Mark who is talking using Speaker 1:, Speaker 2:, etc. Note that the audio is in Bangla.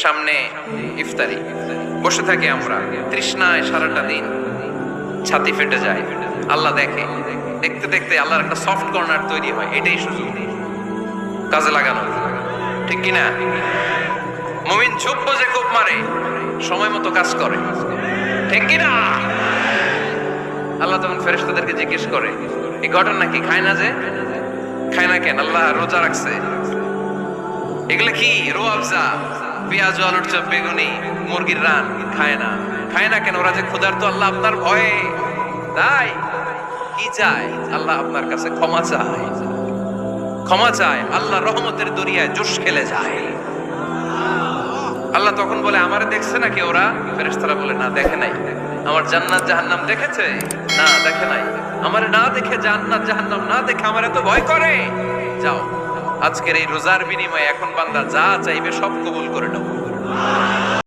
Speaker 1: সামনে ইফতারি, বসে থাকি আমরা তৃষ্ণায় সারাটা দিন, ছাতি ফেটে যায়। আল্লাহ দেখে, দেখতে দেখতে আল্লাহর একটা সফট কর্নার তৈরি হয়। এটাই সুযোগ কাজে লাগানো, ঠিক কিনা? মুমিন ঝুপ যে কোপ মারে, সময় মতো কাজ করে, ঠিক কিনা? আল্লাহ তখন ফেরেশতাদেরকে জিজ্ঞেস করে, এই ঘটনা কি? খায় না যে? খায় না কেন? আল্লাহ রোজা রাখছে। এগুলো কি? রোয়াবজা, পেঁয়াজ, আলুর চপ, বেগুনি, মুরগির রান খায় না। খায় না কেন? ওরা যে ক্ষুধার্ত, আল্লাহ আপনার ভয়ে। তাই কি চায়? আল্লাহ আপনার কাছে ক্ষমা চায়, ক্ষমা চায়। আল্লাহ রহমতের দরিয়ায় জোশ খেলে যায়। আল্লাহ তখন বলে, আমারে দেখছে নাকি ওরা? ফেরেশতারা বলে, না দেখে নাই। আমার জান্নাত জাহান্নাম দেখেছে? না দেখে নাই। আমারে না দেখে, জান্নাত জাহান্নাম না দেখে আমার এত ভয় করে? যাও, আজকের এই রোজার বিনিময়ে এখন বান্দা যা চাইবে সব কবুল করে নাও।